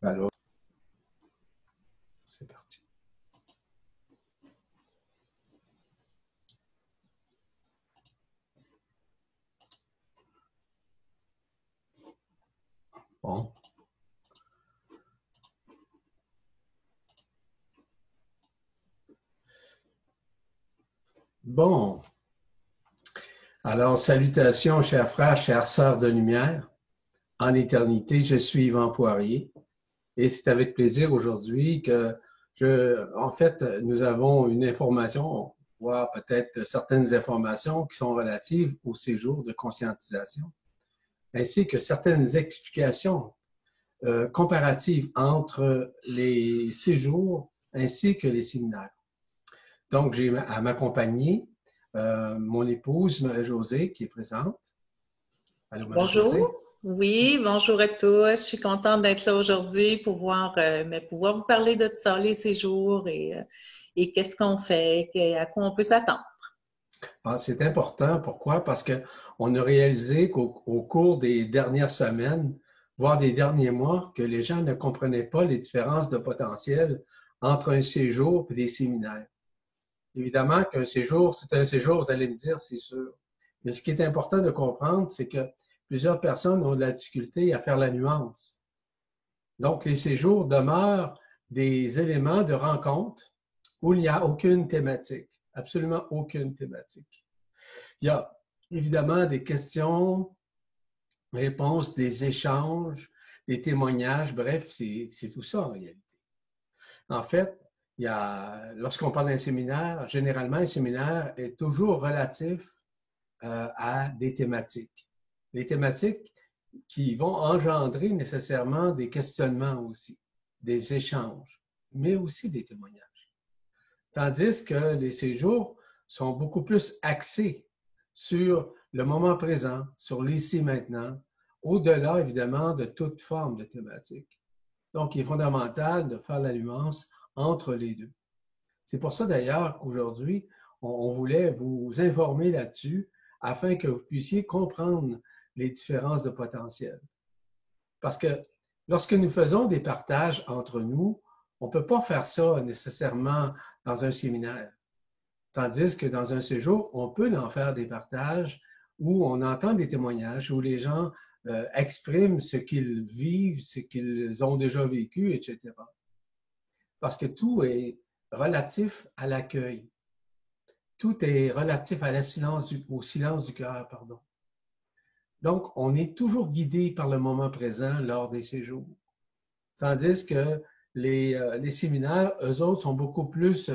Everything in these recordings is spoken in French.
Alors, c'est parti. Bon. Bon. Alors, salutations, chers frères, chères sœurs de lumière. En éternité, je suis Yvan Poirier. Et c'est avec plaisir aujourd'hui que nous avons une information, voire peut-être certaines informations qui sont relatives au séjour de conscientisation, ainsi que certaines explications comparatives entre les séjours ainsi que les séminaires. Donc, j'ai à m'accompagner mon épouse Marie-Josée qui est présente. Allô, Marie-Josée? Bonjour. Oui, bonjour à tous. Je suis contente d'être là aujourd'hui pour pouvoir vous parler de ça, les séjours et qu'est-ce qu'on fait, à quoi on peut s'attendre. Ah, c'est important. Pourquoi? Parce qu'on a réalisé qu'au cours des dernières semaines, voire des derniers mois, que les gens ne comprenaient pas les différences de potentiel entre un séjour et des séminaires. Évidemment qu'un séjour, c'est un séjour, vous allez me dire, c'est sûr. Mais ce qui est important de comprendre, c'est que plusieurs personnes ont de la difficulté à faire la nuance. Donc, les séjours demeurent des éléments de rencontre où il n'y a aucune thématique, absolument aucune thématique. Il y a évidemment des questions, réponses, des échanges, des témoignages, bref, c'est tout ça en réalité. En fait, lorsqu'on parle d'un séminaire, généralement, un séminaire est toujours relatif à des thématiques. Les thématiques qui vont engendrer nécessairement des questionnements aussi, des échanges, mais aussi des témoignages. Tandis que les séjours sont beaucoup plus axés sur le moment présent, sur l'ici maintenant, au-delà évidemment de toute forme de thématique. Donc, il est fondamental de faire la nuance entre les deux. C'est pour ça d'ailleurs qu'aujourd'hui, on voulait vous informer là-dessus afin que vous puissiez comprendre les différences de potentiel. Parce que lorsque nous faisons des partages entre nous, on ne peut pas faire ça nécessairement dans un séminaire. Tandis que dans un séjour, on peut en faire des partages où on entend des témoignages, où les gens expriment ce qu'ils vivent, ce qu'ils ont déjà vécu, etc. Parce que tout est relatif à l'accueil. Tout est relatif au silence du cœur, pardon. Donc, on est toujours guidé par le moment présent lors des séjours. Tandis que les séminaires, eux autres, sont beaucoup plus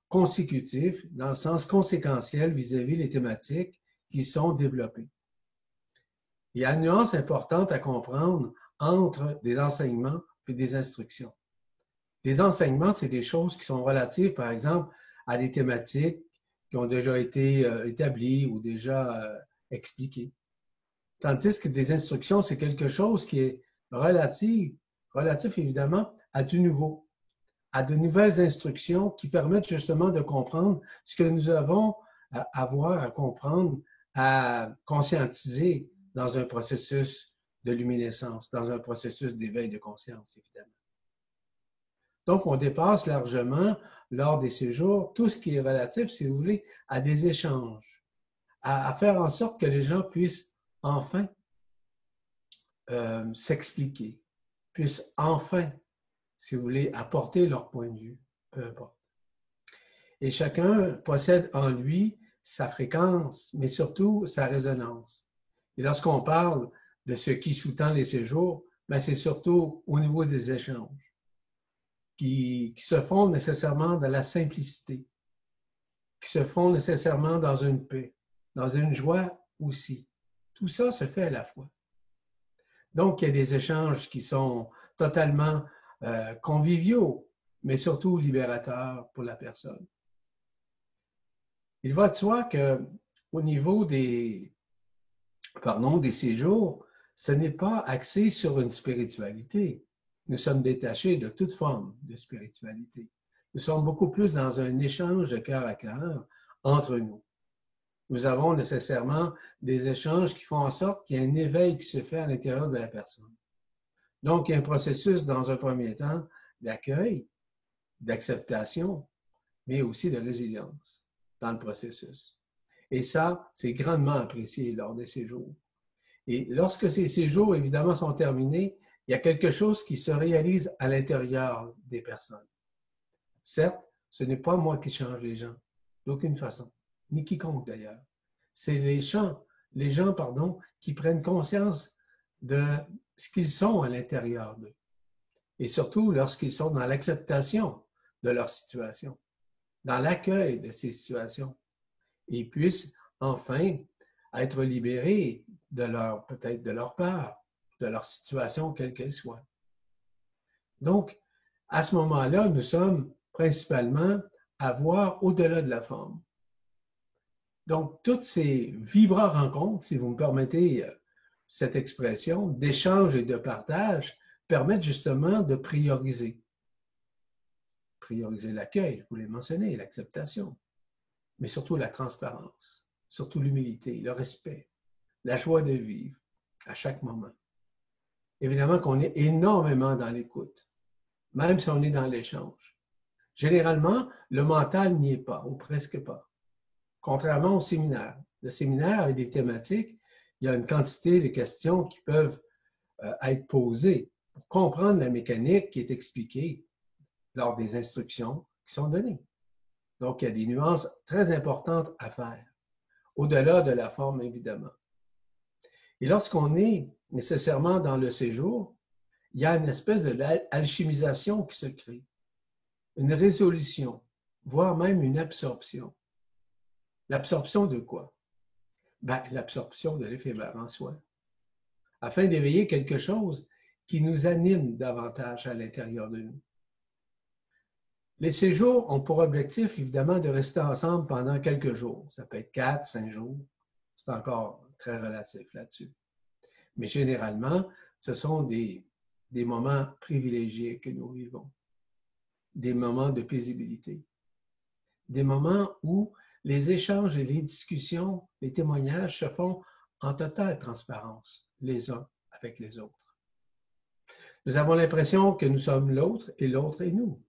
consécutifs, dans le sens conséquentiel vis-à-vis les thématiques qui sont développées. Il y a une nuance importante à comprendre entre des enseignements et des instructions. Les enseignements, c'est des choses qui sont relatives, par exemple, à des thématiques qui ont déjà été établies ou déjà expliquées. Tandis que des instructions, c'est quelque chose qui est relatif évidemment à du nouveau, à de nouvelles instructions qui permettent justement de comprendre ce que nous avons à avoir à comprendre, à conscientiser dans un processus de luminescence, dans un processus d'éveil de conscience, évidemment. Donc, on dépasse largement, lors des séjours, tout ce qui est relatif, si vous voulez, à des échanges, à faire en sorte que les gens puissent enfin s'expliquer, puissent enfin, si vous voulez, apporter leur point de vue, peu importe. Et chacun possède en lui sa fréquence, mais surtout sa résonance. Et lorsqu'on parle de ce qui sous-tend les séjours, ben c'est surtout au niveau des échanges qui se font nécessairement dans la simplicité, qui se font nécessairement dans une paix, dans une joie aussi. Tout ça se fait à la fois. Donc, il y a des échanges qui sont totalement conviviaux, mais surtout libérateurs pour la personne. Il va de soi qu'au niveau des séjours, ce n'est pas axé sur une spiritualité. Nous sommes détachés de toute forme de spiritualité. Nous sommes beaucoup plus dans un échange de cœur à cœur entre nous. Nous avons nécessairement des échanges qui font en sorte qu'il y a un éveil qui se fait à l'intérieur de la personne. Donc, il y a un processus, dans un premier temps, d'accueil, d'acceptation, mais aussi de résilience dans le processus. Et ça, c'est grandement apprécié lors des séjours. Et lorsque ces séjours, évidemment, sont terminés, il y a quelque chose qui se réalise à l'intérieur des personnes. Certes, ce n'est pas moi qui change les gens, d'aucune façon, ni quiconque d'ailleurs. C'est les gens, qui prennent conscience de ce qu'ils sont à l'intérieur d'eux. Et surtout lorsqu'ils sont dans l'acceptation de leur situation, dans l'accueil de ces situations. Ils puissent enfin être libérés de leur, peut-être de leur peur, de leur situation, quelle qu'elle soit. Donc, à ce moment-là, nous sommes principalement à voir au-delà de la forme. Donc, toutes ces vibrants rencontres, si vous me permettez cette expression, d'échange et de partage, permettent justement de prioriser. Prioriser l'accueil, je vous l'ai mentionné, l'acceptation, mais surtout la transparence, surtout l'humilité, le respect, la joie de vivre à chaque moment. Évidemment qu'on est énormément dans l'écoute, même si on est dans l'échange. Généralement, le mental n'y est pas, ou presque pas. Contrairement au séminaire. Le séminaire a des thématiques, il y a une quantité de questions qui peuvent être posées pour comprendre la mécanique qui est expliquée lors des instructions qui sont données. Donc, il y a des nuances très importantes à faire, au-delà de la forme, évidemment. Et lorsqu'on est nécessairement dans le séjour, il y a une espèce d'alchimisation qui se crée, une résolution, voire même une absorption. L'absorption de quoi? Ben, l'absorption de l'éphémère en soi, afin d'éveiller quelque chose qui nous anime davantage à l'intérieur de nous. Les séjours ont pour objectif, évidemment, de rester ensemble pendant quelques jours. Ça peut être 4, 5 jours. C'est encore très relatif là-dessus. Mais généralement, ce sont des moments privilégiés que nous vivons. Des moments de paisibilité. Des moments où les échanges et les discussions, les témoignages se font en totale transparence, les uns avec les autres. Nous avons l'impression que nous sommes l'autre et l'autre est nous.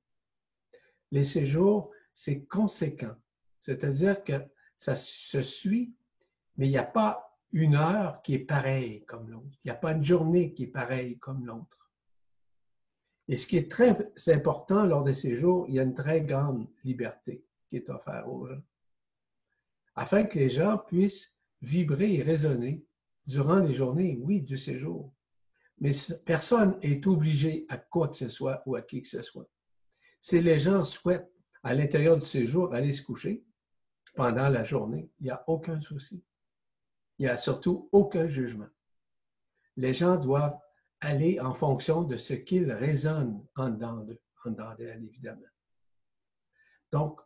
Les séjours, c'est conséquent. C'est-à-dire que ça se suit, mais il n'y a pas une heure qui est pareille comme l'autre. Il n'y a pas une journée qui est pareille comme l'autre. Et ce qui est très important lors des séjours, il y a une très grande liberté qui est offerte aux gens, afin que les gens puissent vibrer et résonner durant les journées, oui, du séjour. Mais personne n'est obligé à quoi que ce soit ou à qui que ce soit. Si les gens souhaitent, à l'intérieur du séjour, aller se coucher pendant la journée, il n'y a aucun souci. Il n'y a surtout aucun jugement. Les gens doivent aller en fonction de ce qu'ils résonnent en dedans d'elles, évidemment. Donc,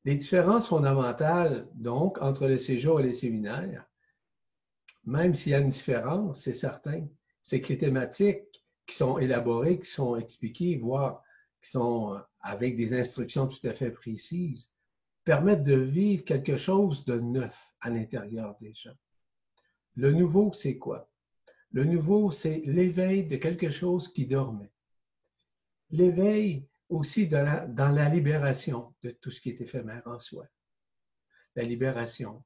les différences fondamentales, donc, entre le séjour et les séminaires, même s'il y a une différence, c'est certain, c'est que les thématiques qui sont élaborées, qui sont expliquées, voire qui sont avec des instructions tout à fait précises, permettent de vivre quelque chose de neuf à l'intérieur des gens. Le nouveau, c'est quoi? Le nouveau, c'est l'éveil de quelque chose qui dormait. L'éveil aussi dans la libération de tout ce qui est éphémère en soi. La libération.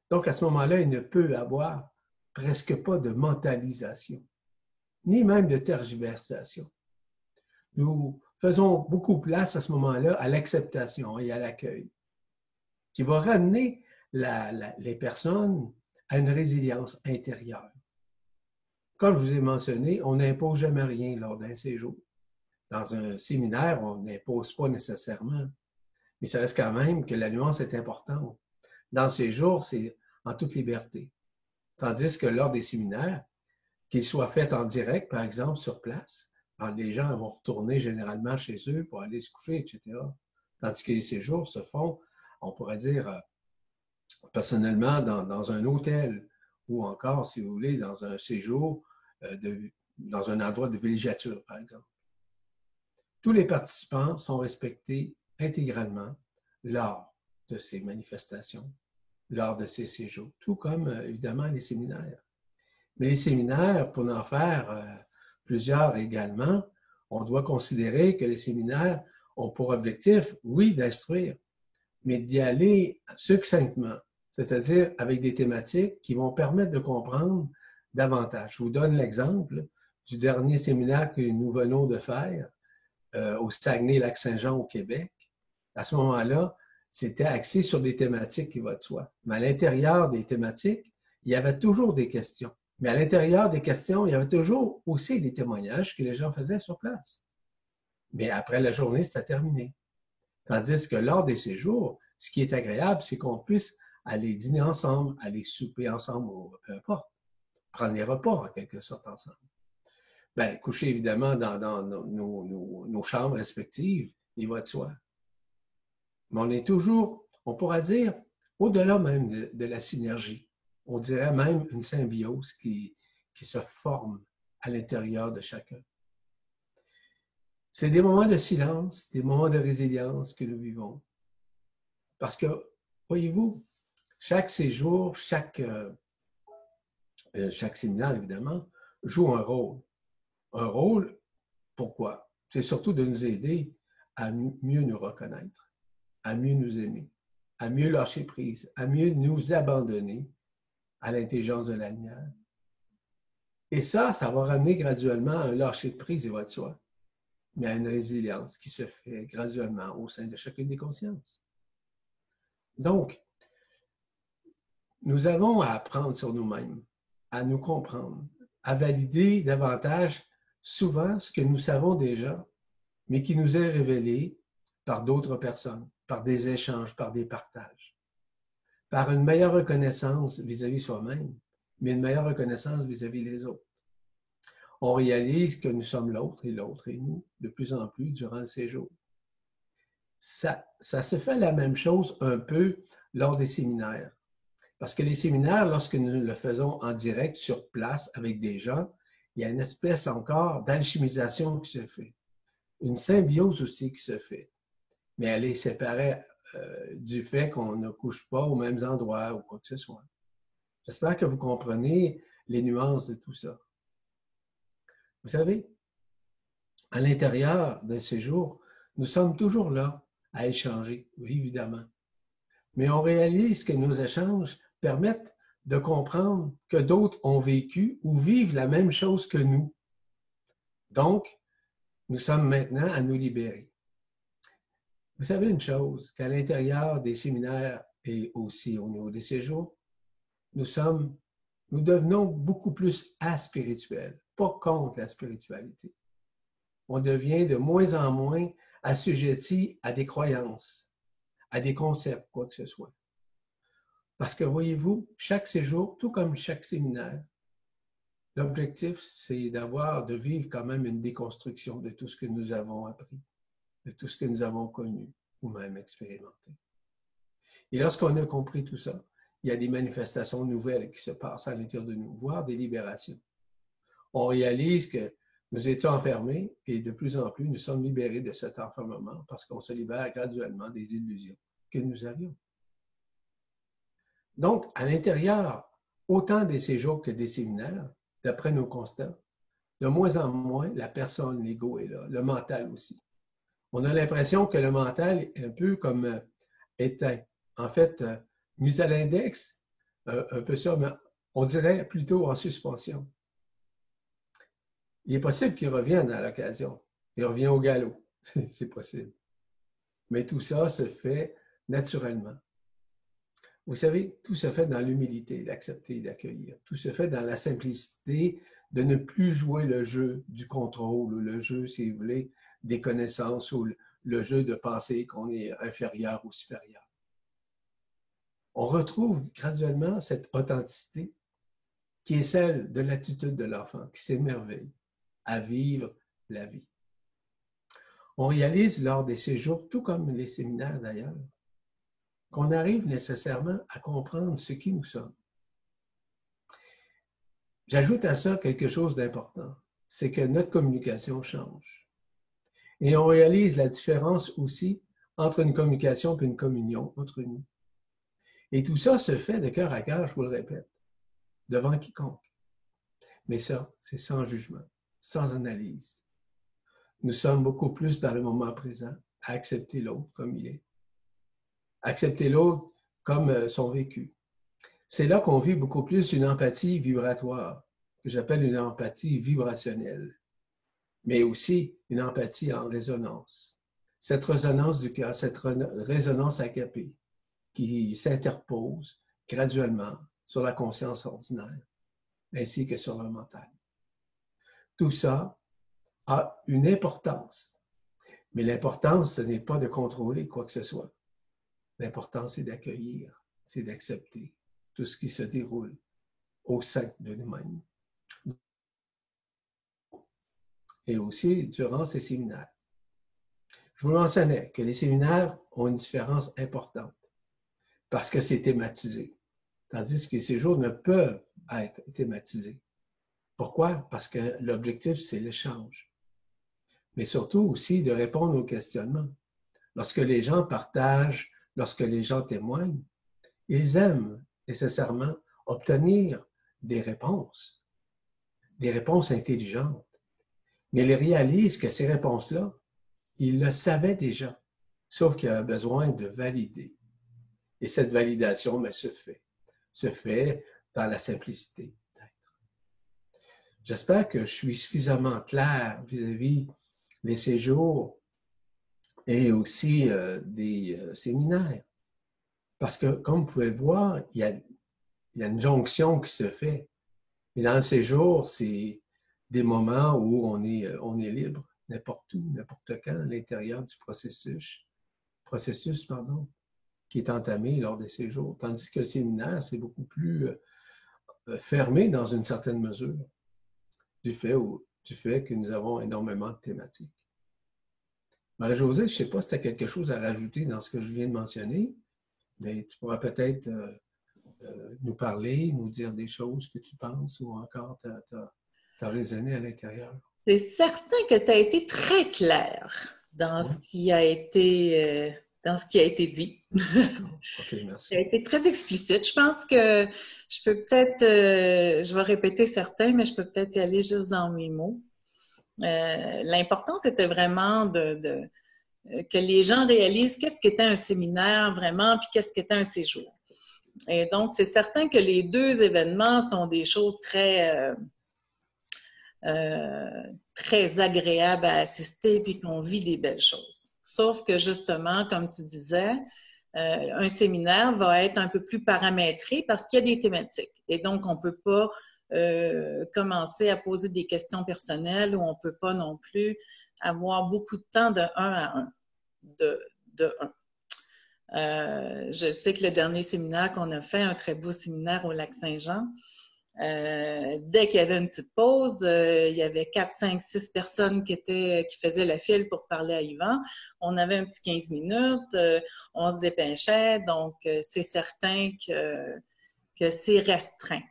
Donc, à ce moment-là, il ne peut y avoir presque pas de mentalisation, ni même de tergiversation. Nous faisons beaucoup place à ce moment-là à l'acceptation et à l'accueil, qui va ramener les personnes à une résilience intérieure. Comme je vous ai mentionné, on n'impose jamais rien lors d'un séjour. Dans un séminaire, on n'impose pas nécessairement, mais ça reste quand même que la nuance est importante. Dans le séjour, c'est en toute liberté. Tandis que lors des séminaires, qu'ils soient faits en direct, par exemple, sur place, les gens vont retourner généralement chez eux pour aller se coucher, etc. Tandis que les séjours se font, on pourrait dire, personnellement, dans un hôtel ou encore, si vous voulez, dans un séjour, dans un endroit de villégiature, par exemple. Tous les participants sont respectés intégralement lors de ces manifestations, lors de ces séjours, tout comme, évidemment, les séminaires. Mais les séminaires, pour en faire, plusieurs également, on doit considérer que les séminaires ont pour objectif, oui, d'instruire, mais d'y aller succinctement, c'est-à-dire avec des thématiques qui vont permettre de comprendre davantage. Je vous donne l'exemple du dernier séminaire que nous venons de faire au Saguenay-Lac-Saint-Jean au Québec. À ce moment-là, c'était axé sur des thématiques qui vont de soi. Mais à l'intérieur des thématiques, il y avait toujours des questions. Mais à l'intérieur des questions, il y avait toujours aussi des témoignages que les gens faisaient sur place. Mais après la journée, c'était terminé. Tandis que lors des séjours, ce qui est agréable, c'est qu'on puisse aller dîner ensemble, aller souper ensemble, ou peu importe, prendre les repas en quelque sorte ensemble. Bien, coucher évidemment dans nos chambres respectives, il va de soi. Mais on est toujours, on pourra dire, au-delà même de la synergie. On dirait même une symbiose qui se forme à l'intérieur de chacun. C'est des moments de silence, des moments de résilience que nous vivons. Parce que, voyez-vous, chaque séjour, chaque séminaire, évidemment, joue un rôle. Un rôle, pourquoi? C'est surtout de nous aider à mieux nous reconnaître, à mieux nous aimer, à mieux lâcher prise, à mieux nous abandonner à l'intelligence de la lumière. Et ça va ramener graduellement à un lâcher de prise, et va de soi, mais à une résilience qui se fait graduellement au sein de chacune des consciences. Donc, nous avons à apprendre sur nous-mêmes, à nous comprendre, à valider davantage souvent ce que nous savons déjà, mais qui nous est révélé par d'autres personnes, par des échanges, par des partages, par une meilleure reconnaissance vis-à-vis soi-même, mais une meilleure reconnaissance vis-à-vis les autres. On réalise que nous sommes l'autre et nous de plus en plus durant le séjour. Ça se fait la même chose un peu lors des séminaires. Parce que les séminaires, lorsque nous le faisons en direct, sur place, avec des gens, il y a une espèce encore d'alchimisation qui se fait. Une symbiose aussi qui se fait. Mais elle est séparée du fait qu'on ne couche pas aux mêmes endroits ou quoi que ce soit. J'espère que vous comprenez les nuances de tout ça. Vous savez, à l'intérieur d'un séjour, nous sommes toujours là à échanger, oui, évidemment. Mais on réalise que nos échanges permettent de comprendre que d'autres ont vécu ou vivent la même chose que nous. Donc, nous sommes maintenant à nous libérer. Vous savez une chose, qu'à l'intérieur des séminaires et aussi au niveau des séjours, nous devenons beaucoup plus aspirituels, pas contre la spiritualité. On devient de moins en moins assujetti à des croyances, à des concepts, quoi que ce soit. Parce que, voyez-vous, chaque séjour, tout comme chaque séminaire, l'objectif, c'est de vivre quand même une déconstruction de tout ce que nous avons appris, de tout ce que nous avons connu ou même expérimenté. Et lorsqu'on a compris tout ça, il y a des manifestations nouvelles qui se passent à l'intérieur de nous, voire des libérations. On réalise que nous étions enfermés et de plus en plus, nous sommes libérés de cet enfermement parce qu'on se libère graduellement des illusions que nous avions. Donc, à l'intérieur, autant des séjours que des séminaires, d'après nos constats, de moins en moins, la personne, l'ego est là, le mental aussi. On a l'impression que le mental est un peu comme éteint. En fait, mis à l'index, un peu ça, mais on dirait plutôt en suspension. Il est possible qu'il revienne à l'occasion. Il revient au galop. C'est possible. Mais tout ça se fait naturellement. Vous savez, tout se fait dans l'humilité d'accepter et d'accueillir. Tout se fait dans la simplicité de ne plus jouer le jeu du contrôle ou le jeu, si vous voulez, des connaissances ou le jeu de penser qu'on est inférieur ou supérieur. On retrouve graduellement cette authenticité qui est celle de l'attitude de l'enfant, qui s'émerveille à vivre la vie. On réalise lors des séjours, tout comme les séminaires d'ailleurs, qu'on arrive nécessairement à comprendre ce qui nous sommes. J'ajoute à ça quelque chose d'important, c'est que notre communication change. Et on réalise la différence aussi entre une communication et une communion entre nous. Et tout ça se fait de cœur à cœur, je vous le répète, devant quiconque. Mais ça, c'est sans jugement. sans analyse. Nous sommes beaucoup plus dans le moment présent, à accepter l'autre comme il est. Accepter l'autre comme son vécu. C'est là qu'on vit beaucoup plus une empathie vibratoire, que j'appelle une empathie vibrationnelle, mais aussi une empathie en résonance. Cette résonance du cœur, cette résonance agapée qui s'interpose graduellement sur la conscience ordinaire, ainsi que sur le mental. Tout ça a une importance, mais l'importance, ce n'est pas de contrôler quoi que ce soit. L'important, c'est d'accueillir, c'est d'accepter tout ce qui se déroule au sein de nous-mêmes. Et aussi durant ces séminaires. Je vous mentionnais que les séminaires ont une différence importante parce que c'est thématisé, tandis que ces jours ne peuvent être thématisés. Pourquoi? Parce que l'objectif, c'est l'échange, mais surtout aussi de répondre aux questionnements. Lorsque les gens partagent, lorsque les gens témoignent, ils aiment nécessairement obtenir des réponses intelligentes. Mais ils réalisent que ces réponses-là, ils le savaient déjà, sauf qu'il y a besoin de valider. Et cette validation se fait dans la simplicité d'être. J'espère que je suis suffisamment clair vis-à-vis des séjours et aussi des séminaires. Parce que, comme vous pouvez le voir, il y a une jonction qui se fait. Mais dans le séjour, c'est des moments où on est libre, n'importe où, n'importe quand, à l'intérieur du processus, qui est entamé lors des séjours. Tandis que le séminaire, c'est beaucoup plus fermé dans une certaine mesure, du fait que nous avons énormément de thématiques. Marie-Josée, je ne sais pas si tu as quelque chose à rajouter dans ce que je viens de mentionner, mais tu pourras peut-être nous parler, nous dire des choses que tu penses ou encore t'as résonné à l'intérieur. C'est certain que tu as été très clair dans ce qui a été dit. OK, merci. Tu as été très explicite. Je pense que je peux peut-être, je vais répéter certains, mais je peux peut-être y aller juste dans mes mots. L'important, c'était vraiment que les gens réalisent qu'est-ce qu'était un séminaire vraiment, puis qu'est-ce qu'était un séjour. Et donc, c'est certain que les deux événements sont des choses très agréables à assister, puis qu'on vit des belles choses. Sauf que justement, comme tu disais, un séminaire va être un peu plus paramétré parce qu'il y a des thématiques. Et donc, on ne peut pas commencer à poser des questions personnelles ou on ne peut pas non plus avoir beaucoup de temps de 1 à 1. De 1. Je sais que le dernier séminaire qu'on a fait, un très beau séminaire au Lac-Saint-Jean, dès qu'il y avait une petite pause, il y avait 4, 5, 6 personnes qui faisaient la file pour parler à Yvan. On avait un petit 15 minutes, on se dépêchait, donc c'est certain que c'est restreint.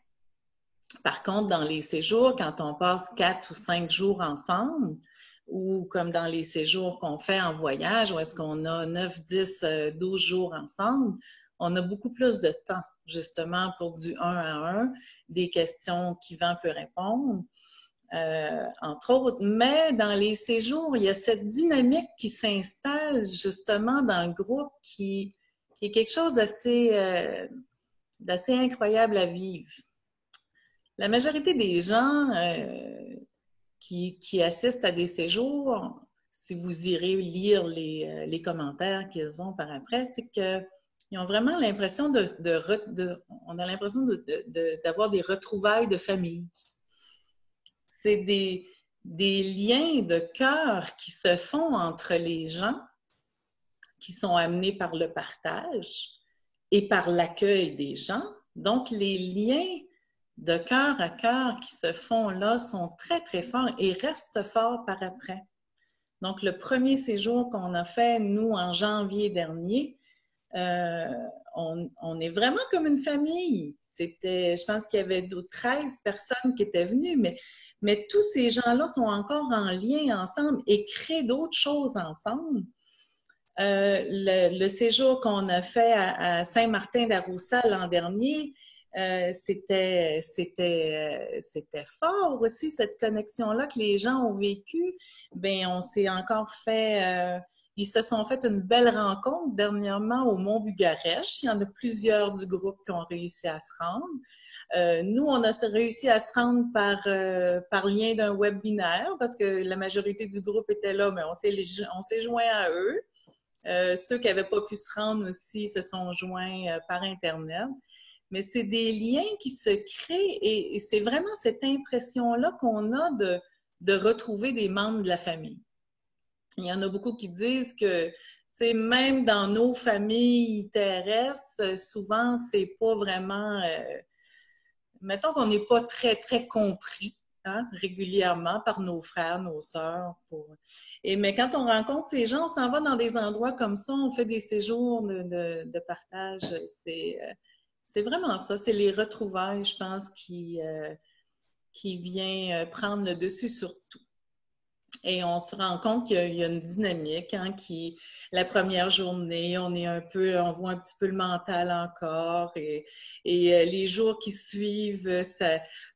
Par contre, dans les séjours, quand on passe 4 ou 5 jours ensemble, ou comme dans les séjours qu'on fait en voyage, où est-ce qu'on a 9, 10, 12 jours ensemble, on a beaucoup plus de temps, justement, pour du 1 à 1, des questions qu'Yvan peut répondre, entre autres. Mais dans les séjours, il y a cette dynamique qui s'installe, justement, dans le groupe qui est quelque chose d'assez incroyable à vivre. La majorité des gens qui assistent à des séjours, si vous irez lire les commentaires qu'ils ont par après, c'est qu'ils ont vraiment l'impression on a l'impression d'avoir des retrouvailles de famille. C'est des liens de cœur qui se font entre les gens, qui sont amenés par le partage et par l'accueil des gens. Donc, les liens de cœur à cœur qui se font là sont très, très forts et restent forts par après. Donc, le premier séjour qu'on a fait, nous, en janvier dernier, on est vraiment comme une famille. Je pense qu'il y avait 13 personnes qui étaient venues, mais tous ces gens-là sont encore en lien ensemble et créent d'autres choses ensemble. Le séjour qu'on a fait à Saint-Martin d'Aroussa l'an dernier, C'était fort aussi, cette connexion-là que les gens ont vécue. Bien, on s'est encore fait... ils se sont fait une belle rencontre dernièrement au Mont Bugarech. Il y en a plusieurs du groupe qui ont réussi à se rendre. Nous, on a réussi à se rendre par lien d'un webinaire parce que la majorité du groupe était là, mais on s'est joint à eux. Ceux qui n'avaient pas pu se rendre aussi se sont joints par Internet. Mais c'est des liens qui se créent et c'est vraiment cette impression-là qu'on a de retrouver des membres de la famille. Il y en a beaucoup qui disent que même dans nos familles terrestres, souvent, c'est pas vraiment... mettons qu'on n'est pas très, très compris régulièrement par nos frères, nos sœurs. Mais quand on rencontre ces gens, on s'en va dans des endroits comme ça, on fait des séjours de partage. C'est vraiment ça, c'est les retrouvailles, je pense, qui vient prendre le dessus sur tout. Et on se rend compte qu'il y a une dynamique, la première journée, on voit un petit peu le mental encore, et les jours qui suivent,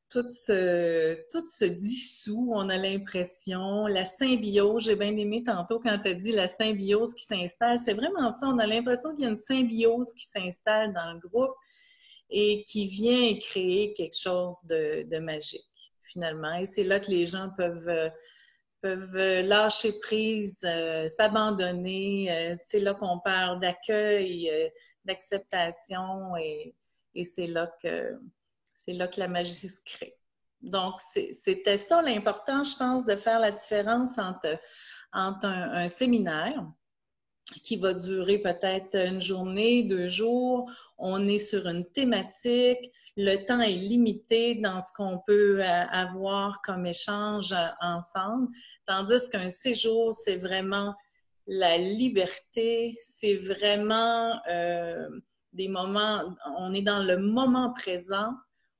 tout se dissout, on a l'impression. La symbiose, j'ai bien aimé tantôt quand tu as dit la symbiose qui s'installe, c'est vraiment ça, on a l'impression qu'il y a une symbiose qui s'installe dans le groupe et qui vient créer quelque chose de magique, finalement. Et c'est là que les gens peuvent lâcher prise, s'abandonner. C'est là qu'on parle d'accueil, d'acceptation et c'est là que la magie se crée. Donc, c'était ça l'important, je pense, de faire la différence entre un séminaire qui va durer peut-être une journée, 2 jours. On est sur une thématique. Le temps est limité dans ce qu'on peut avoir comme échange ensemble. Tandis qu'un séjour, c'est vraiment la liberté. C'est vraiment des moments... On est dans le moment présent.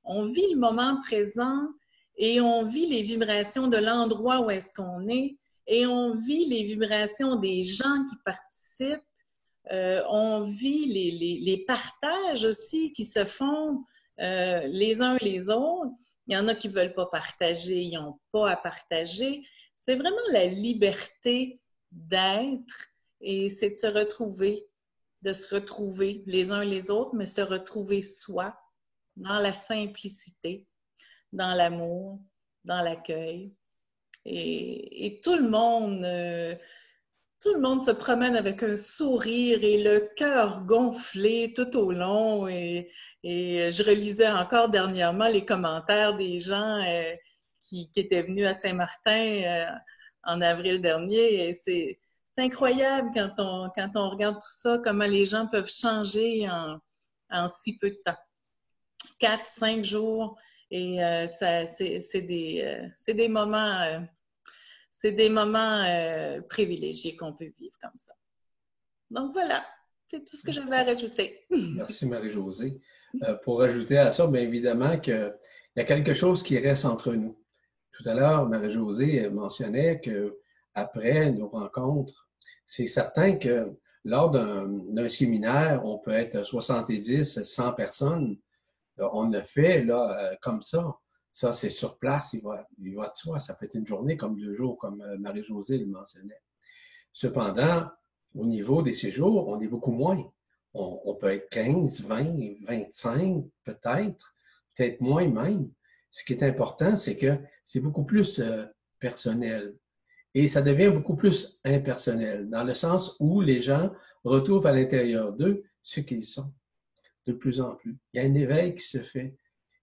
On vit le moment présent et on vit les vibrations de l'endroit où est-ce qu'on est. Et on vit les vibrations des gens qui participent. On vit les partages aussi qui se font les uns les autres. Il y en a qui ne veulent pas partager, ils n'ont pas à partager. C'est vraiment la liberté d'être et c'est de se retrouver les uns les autres, mais se retrouver soi dans la simplicité, dans l'amour, dans l'accueil. Et tout le monde se promène avec un sourire et le cœur gonflé tout au long. Et je relisais encore dernièrement les commentaires des gens qui étaient venus à Saint-Martin en avril dernier. Et c'est incroyable quand on regarde tout ça, comment les gens peuvent changer en si peu de temps. 4, 5 jours. Et c'est des moments... c'est des moments privilégiés qu'on peut vivre comme ça. Donc voilà, c'est tout ce que j'avais à rajouter. Merci Marie-Josée. Pour ajouter à ça, bien évidemment qu'il y a quelque chose qui reste entre nous. Tout à l'heure, Marie-Josée mentionnait qu'après nos rencontres, c'est certain que lors d'un séminaire, on peut être 70, 100 personnes. On le fait là, comme ça. Ça, c'est sur place, il va de soi. Ça peut être une journée comme 2 jours, comme Marie-Josée le mentionnait. Cependant, au niveau des séjours, on est beaucoup moins. On peut être 15, 20, 25, peut-être moins même. Ce qui est important, c'est que c'est beaucoup plus personnel. Et ça devient beaucoup plus impersonnel, dans le sens où les gens retrouvent à l'intérieur d'eux ce qu'ils sont, de plus en plus. Il y a un éveil qui se fait.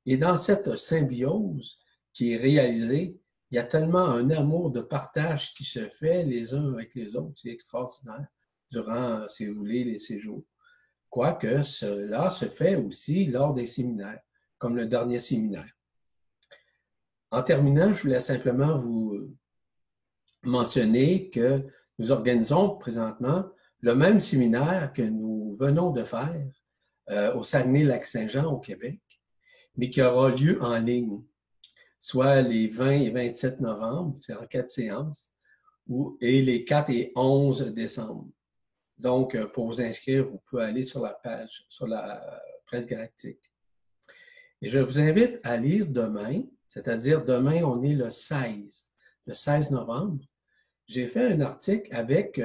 Et dans cette symbiose qui est réalisée, il y a tellement un amour de partage qui se fait les uns avec les autres. C'est extraordinaire durant, si vous voulez, les séjours. Quoique cela se fait aussi lors des séminaires, comme le dernier séminaire. En terminant, je voulais simplement vous mentionner que nous organisons présentement le même séminaire que nous venons de faire au Saguenay-Lac-Saint-Jean au Québec, mais qui aura lieu en ligne, soit les 20 et 27 novembre, c'est en 4 séances, et les 4 et 11 décembre. Donc, pour vous inscrire, vous pouvez aller sur la page, sur la Presse Galactique. Et je vous invite à lire demain, c'est-à-dire demain, on est le 16 novembre. J'ai fait un article avec,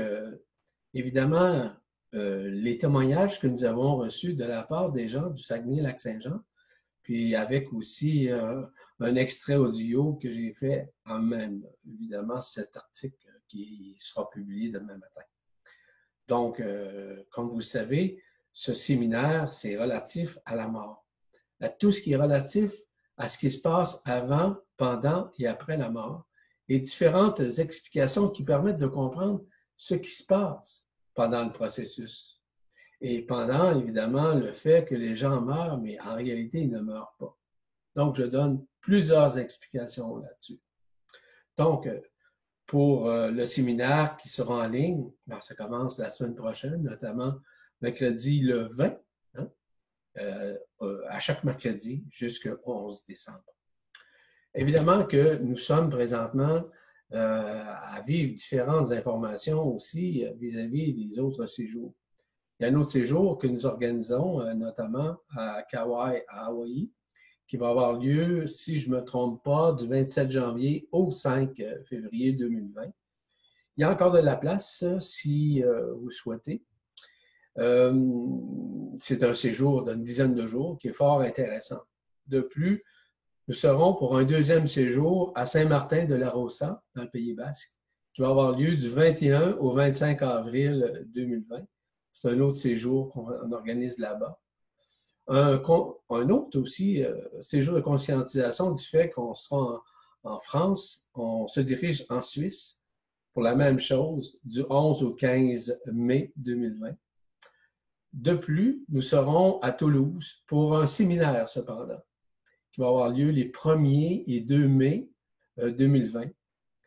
évidemment, les témoignages que nous avons reçus de la part des gens du Saguenay-Lac-Saint-Jean, puis avec aussi un extrait audio que j'ai fait en même, évidemment, cet article qui sera publié demain matin. Donc, comme vous le savez, ce séminaire, c'est relatif à la mort, à tout ce qui est relatif à ce qui se passe avant, pendant et après la mort, et différentes explications qui permettent de comprendre ce qui se passe pendant le processus. Et pendant, évidemment, le fait que les gens meurent, mais en réalité, ils ne meurent pas. Donc, je donne plusieurs explications là-dessus. Donc, pour le séminaire qui sera en ligne, ça commence la semaine prochaine, notamment mercredi le 20, hein, à chaque mercredi jusqu'au 11 décembre. Évidemment que nous sommes présentement à vivre différentes informations aussi vis-à-vis des autres séjours. Il y a un autre séjour que nous organisons, notamment à Kauai, à Hawaï, qui va avoir lieu, si je ne me trompe pas, du 27 janvier au 5 février 2020. Il y a encore de la place si vous souhaitez. C'est un séjour d'une dizaine de jours qui est fort intéressant. De plus, nous serons pour un deuxième séjour à Saint-Martin-de-la-Rosa, dans le Pays basque, qui va avoir lieu du 21 au 25 avril 2020. C'est un autre séjour qu'on organise là-bas. Un autre aussi, séjour de conscientisation du fait qu'on sera en France, on se dirige en Suisse pour la même chose, du 11 au 15 mai 2020. De plus, nous serons à Toulouse pour un séminaire cependant, qui va avoir lieu les 1er et 2 mai 2020.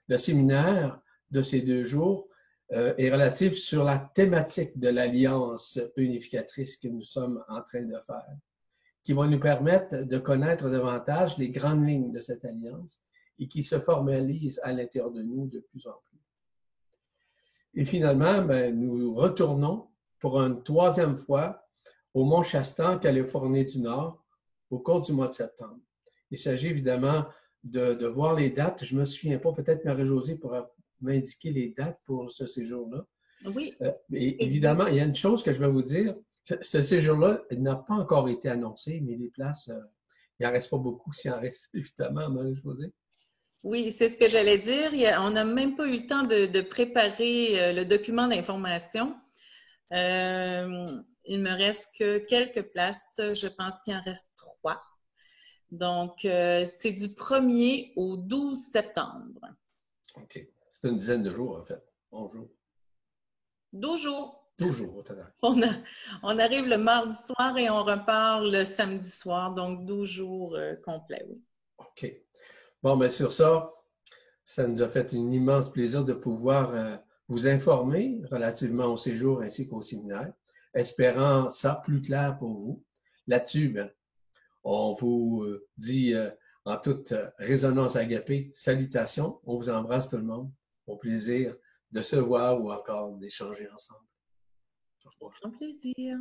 Le séminaire de ces 2 jours est relatif sur la thématique de l'alliance unificatrice que nous sommes en train de faire, qui va nous permettre de connaître davantage les grandes lignes de cette alliance et qui se formalise à l'intérieur de nous de plus en plus. Et finalement, nous retournons pour une 3e fois au Mont Shasta, en Californie du Nord, au cours du mois de septembre. Il s'agit évidemment de voir les dates. Je ne me souviens pas, peut-être Marie-Josée pourra m'indiquer les dates pour ce séjour-là. Oui. Et évidemment, il y a une chose que je vais vous dire. Ce séjour-là n'a pas encore été annoncé, mais les places, il n'en reste pas beaucoup s'il en reste, évidemment, Marie-Josée. Oui, c'est ce que j'allais dire. On n'a même pas eu le temps de préparer le document d'information. Il me reste que quelques places. Je pense qu'il en reste 3. Donc, c'est du 1er au 12 septembre. OK. C'est une dizaine de jours, en fait. 11 jours. 12 jours. 12 jours, au total. On arrive le mardi soir et on repart le samedi soir. Donc, 12 jours complets, oui. OK. Bon, bien sur ça, ça nous a fait un immense plaisir de pouvoir vous informer relativement au séjour ainsi qu'au séminaire, espérant ça plus clair pour vous. Là-dessus, on vous dit en toute résonance agapée, salutations, on vous embrasse tout le monde, au plaisir de se voir ou encore d'échanger ensemble. Au revoir. Un plaisir.